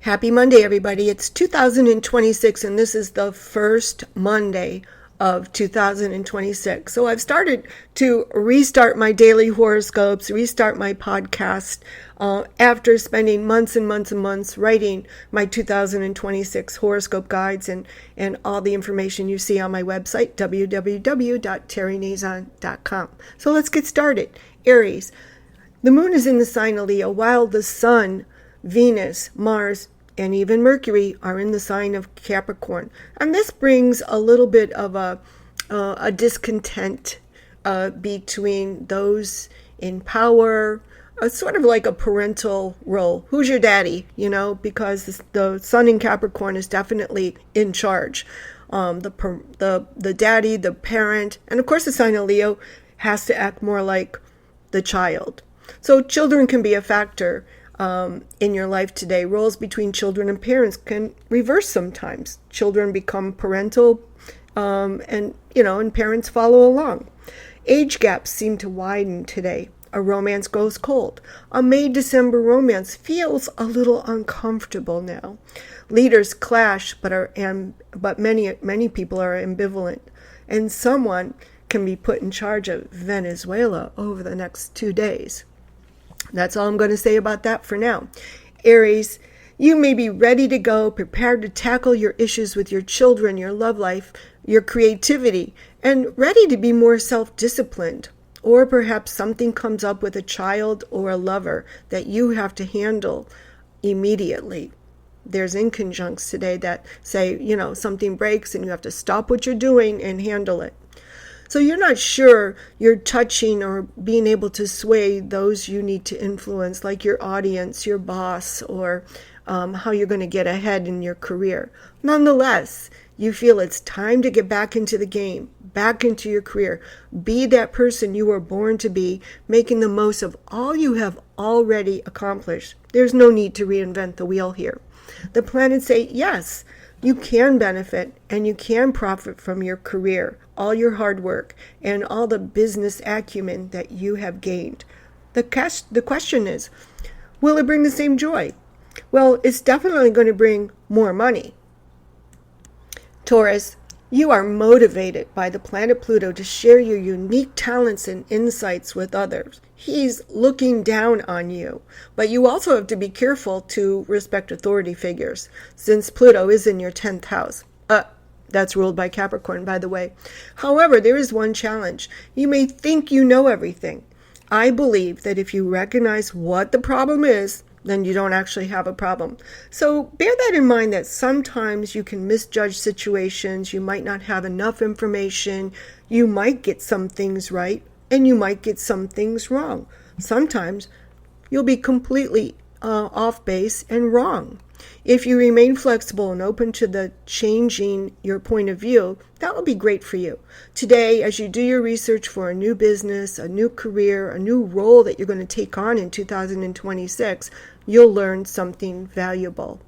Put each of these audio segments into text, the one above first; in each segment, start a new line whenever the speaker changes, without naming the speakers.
Happy Monday, everybody. It's 2026, and this is the first Monday of 2026. So I've started to restart my daily horoscopes, restart my podcast after spending months and months and months writing my 2026 horoscope guides and all the information you see on my website, www.terrynazon.com. So let's get started. Aries. The moon is in the sign of Leo, while the sun, Venus, Mars, and even Mercury are in the sign of Capricorn. And this brings a little bit of a discontent between those in power, sort of like a parental role. Who's your daddy? Because the sun in Capricorn is definitely in charge. The daddy, the parent, and of course the sign of Leo has to act more like the child. So children can be a factor in your life today. Roles between children and parents can reverse sometimes. Children become parental, and parents follow along. Age gaps seem to widen today. A romance goes cold. A May-December romance feels a little uncomfortable now. Leaders clash, but many people are ambivalent, and someone can be put in charge of Venezuela over the next 2 days. That's all I'm going to say about that for now. Aries, you may be ready to go, prepared to tackle your issues with your children, your love life, your creativity, and ready to be more self-disciplined. Or perhaps something comes up with a child or a lover that you have to handle immediately. There's inconjuncts today that say, something breaks and you have to stop what you're doing and handle it. So you're not sure you're touching or being able to sway those you need to influence, like your audience, your boss, or how you're going to get ahead in your career. Nonetheless, you feel it's time to get back into the game, back into your career. Be that person you were born to be, making the most of all you have already accomplished. There's no need to reinvent the wheel here. The planets say, yes, you can benefit and you can profit from your career, all your hard work, and all the business acumen that you have gained. The question is, will it bring the same joy? Well, it's definitely going to bring more money. Taurus, you are motivated by the planet Pluto to share your unique talents and insights with others. He's looking down on you, but you also have to be careful to respect authority figures, since Pluto is in your 10th house. That's ruled by Capricorn, by the way. However, there is one challenge. You may think you know everything. I believe that if you recognize what the problem is, then you don't actually have a problem. So bear that in mind, that sometimes you can misjudge situations. You might not have enough information. You might get some things right, and you might get some things wrong. Sometimes you'll be completely off base and wrong. If you remain flexible and open to the changing your point of view, that will be great for you. Today, as you do your research for a new business, a new career, a new role that you're going to take on in 2026, you'll learn something valuable.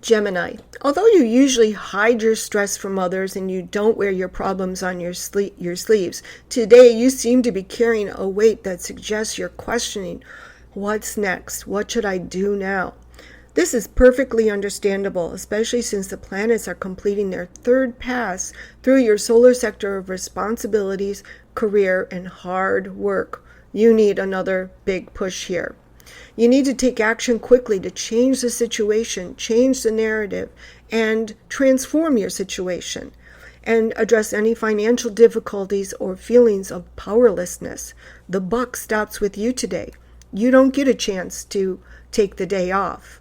Gemini, although you usually hide your stress from others and you don't wear your problems on your sleeves, today you seem to be carrying a weight that suggests you're questioning, what's next? What should I do now? This is perfectly understandable, especially since the planets are completing their third pass through your solar sector of responsibilities, career, and hard work. You need another big push here. You need to take action quickly to change the situation, change the narrative, and transform your situation, and address any financial difficulties or feelings of powerlessness. The buck stops with you today. You don't get a chance to take the day off.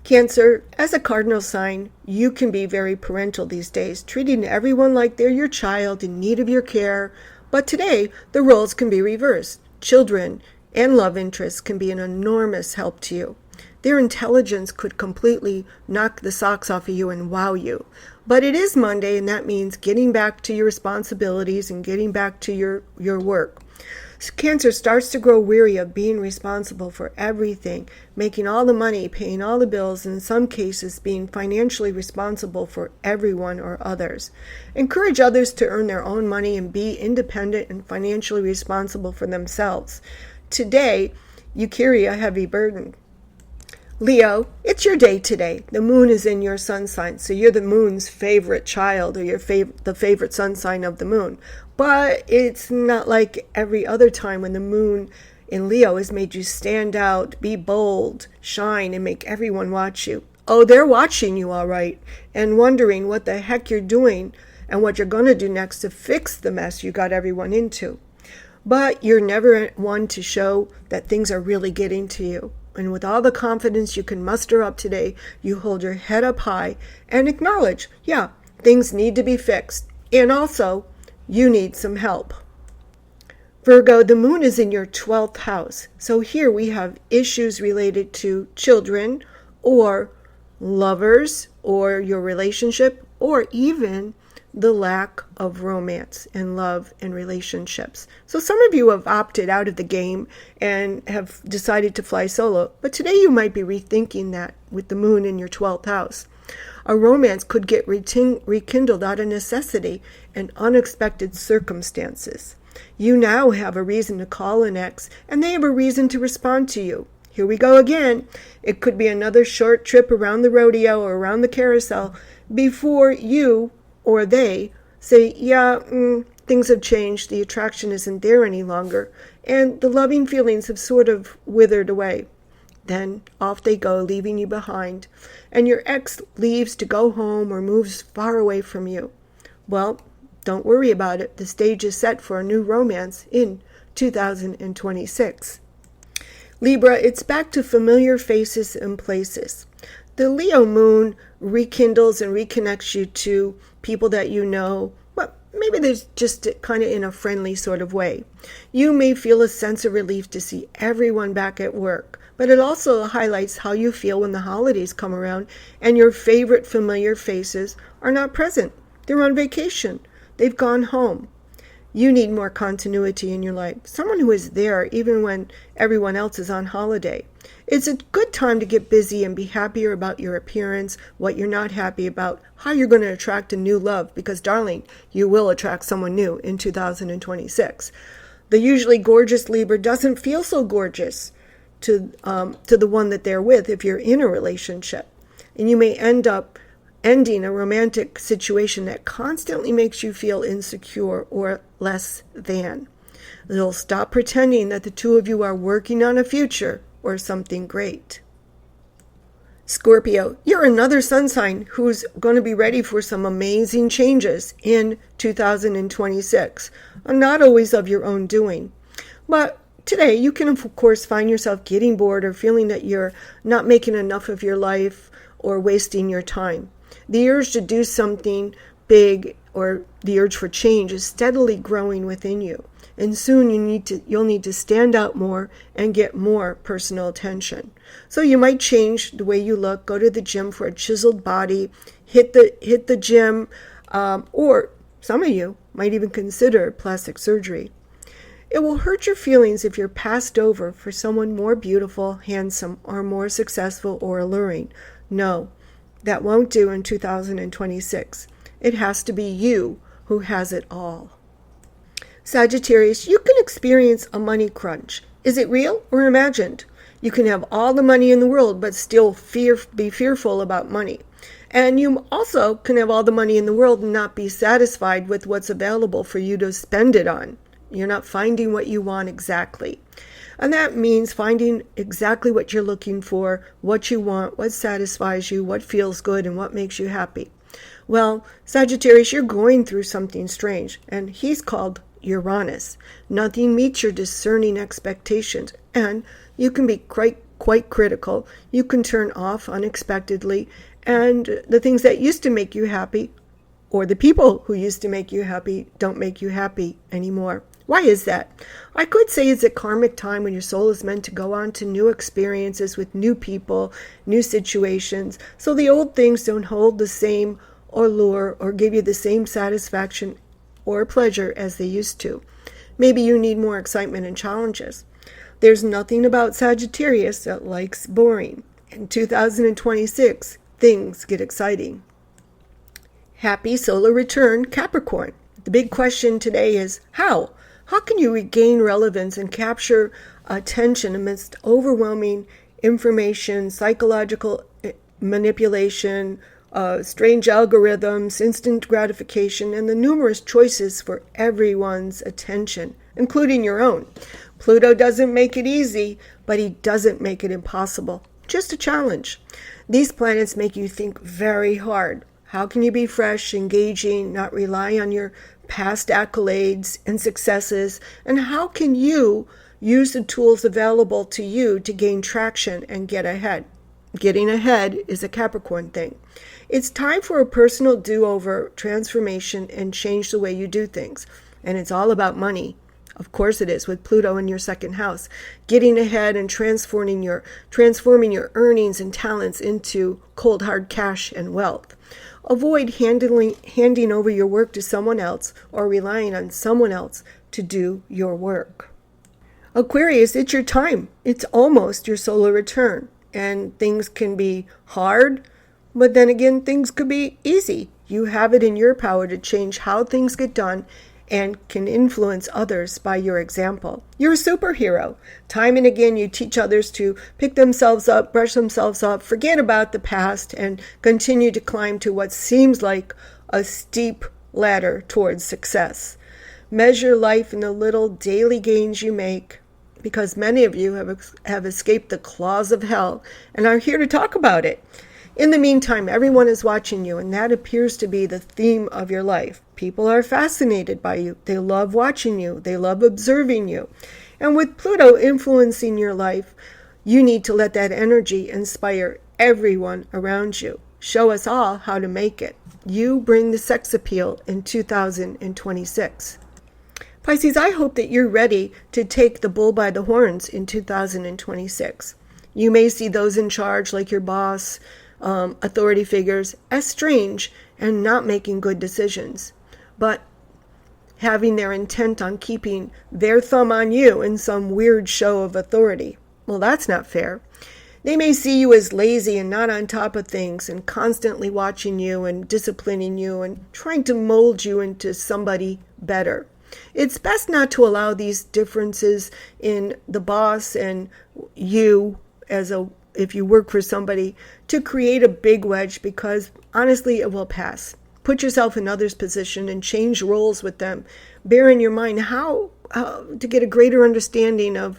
Cancer, as a cardinal sign, you can be very parental these days, treating everyone like they're your child in need of your care. But today, the roles can be reversed. Children and love interests can be an enormous help to you. Their intelligence could completely knock the socks off of you and wow you. But it is Monday, and that means getting back to your responsibilities and getting back to your work. Cancer starts to grow weary of being responsible for everything, making all the money, paying all the bills, and in some cases being financially responsible for everyone or others. Encourage others to earn their own money and be independent and financially responsible for themselves. Today, you carry a heavy burden. Leo, it's your day today. The moon is in your sun sign, so you're the moon's favorite child, or the favorite sun sign of the moon. But it's not like every other time when the moon in Leo has made you stand out, be bold, shine, and make everyone watch you. Oh, they're watching you all right, and wondering what the heck you're doing and what you're going to do next to fix the mess you got everyone into. But you're never one to show that things are really getting to you. And with all the confidence you can muster up today, you hold your head up high and acknowledge, yeah, things need to be fixed. And also, you need some help. Virgo, the moon is in your 12th house. So here we have issues related to children or lovers or your relationship or even the lack of romance and love and relationships. So some of you have opted out of the game and have decided to fly solo, but today you might be rethinking that with the moon in your 12th house. A romance could get rekindled out of necessity and unexpected circumstances. You now have a reason to call an ex, and they have a reason to respond to you. Here we go again. It could be another short trip around the rodeo or around the carousel before you or they say, yeah, things have changed, the attraction isn't there any longer, and the loving feelings have sort of withered away. Then off they go, leaving you behind, and your ex leaves to go home or moves far away from you. Well, don't worry about it. The stage is set for a new romance in 2026. Libra, it's back to familiar faces and places. The Leo moon rekindles and reconnects you to people that you know, well, maybe there's just kind of in a friendly sort of way. You may feel a sense of relief to see everyone back at work, but it also highlights how you feel when the holidays come around and your favorite familiar faces are not present. They're on vacation. They've gone home. You need more continuity in your life. Someone who is there even when everyone else is on holiday. It's a good time to get busy and be happier about your appearance, what you're not happy about, how you're going to attract a new love, because, darling, you will attract someone new in 2026. The usually gorgeous Libra doesn't feel so gorgeous to the one that they're with if you're in a relationship. And you may end up ending a romantic situation that constantly makes you feel insecure or less than. They'll stop pretending that the two of you are working on a future or something great. Scorpio, you're another sun sign who's going to be ready for some amazing changes in 2026. Not always of your own doing. But today you can, of course, find yourself getting bored or feeling that you're not making enough of your life or wasting your time. The urge to do something big or the urge for change is steadily growing within you. And soon you'll need to stand out more and get more personal attention. So you might change the way you look, go to the gym for a chiseled body, hit the gym, or some of you might even consider plastic surgery. It will hurt your feelings if you're passed over for someone more beautiful, handsome, or more successful or alluring. No, that won't do in 2026. It has to be you who has it all. Sagittarius, you can experience a money crunch. Is it real or imagined? You can have all the money in the world but still be fearful about money. And you also can have all the money in the world and not be satisfied with what's available for you to spend it on. You're not finding what you want exactly. And that means finding exactly what you're looking for, what you want, what satisfies you, what feels good, and what makes you happy. Well, Sagittarius, you're going through something strange, and he's called Uranus. Nothing meets your discerning expectations, and you can be quite critical. You can turn off unexpectedly, and the things that used to make you happy, or the people who used to make you happy, don't make you happy anymore. Why is that? I could say it's a karmic time when your soul is meant to go on to new experiences with new people, new situations, so the old things don't hold the same allure or give you the same satisfaction or pleasure as they used to. Maybe you need more excitement and challenges. There's nothing about Sagittarius that likes boring. In 2026, things get exciting. Happy solar return, Capricorn. The big question today is how? How can you regain relevance and capture attention amidst overwhelming information, psychological manipulation, strange algorithms, instant gratification, and the numerous choices for everyone's attention, including your own. Pluto doesn't make it easy, but he doesn't make it impossible. Just a challenge. These planets make you think very hard. How can you be fresh, engaging, not rely on your past accolades and successes? And how can you use the tools available to you to gain traction and get ahead? Getting ahead is a Capricorn thing. It's time for a personal do-over, transformation, and change the way you do things. And it's all about money. Of course it is, with Pluto in your second house. Getting ahead and transforming your earnings and talents into cold hard cash and wealth. Avoid handing over your work to someone else or relying on someone else to do your work. Aquarius, it's your time. It's almost your solar return. And things can be hard, but then again, things could be easy. You have it in your power to change how things get done and can influence others by your example. You're a superhero. Time and again, you teach others to pick themselves up, brush themselves up, forget about the past, and continue to climb to what seems like a steep ladder towards success. Measure life in the little daily gains you make, because many of you have escaped the claws of hell and are here to talk about it. In the meantime, everyone is watching you, and that appears to be the theme of your life. People are fascinated by you. They love watching you. They love observing you. And with Pluto influencing your life, you need to let that energy inspire everyone around you. Show us all how to make it. You bring the sex appeal in 2026. Pisces, I hope that you're ready to take the bull by the horns in 2026. You may see those in charge, like your boss, authority figures, as strange and not making good decisions, but having their intent on keeping their thumb on you in some weird show of authority. Well, that's not fair. They may see you as lazy and not on top of things and constantly watching you and disciplining you and trying to mold you into somebody better. It's best not to allow these differences in the boss and you if you work for somebody to create a big wedge, because honestly it will pass. Put yourself in others' position and change roles with them. Bear in your mind how to get a greater understanding of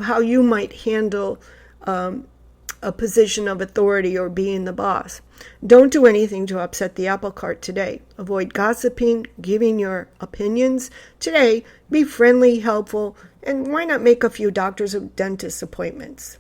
how you might handle a position of authority or being the boss. Don't do anything to upset the apple cart today. Avoid gossiping, giving your opinions. Today, be friendly, helpful, and why not make a few doctor's or dentist appointments?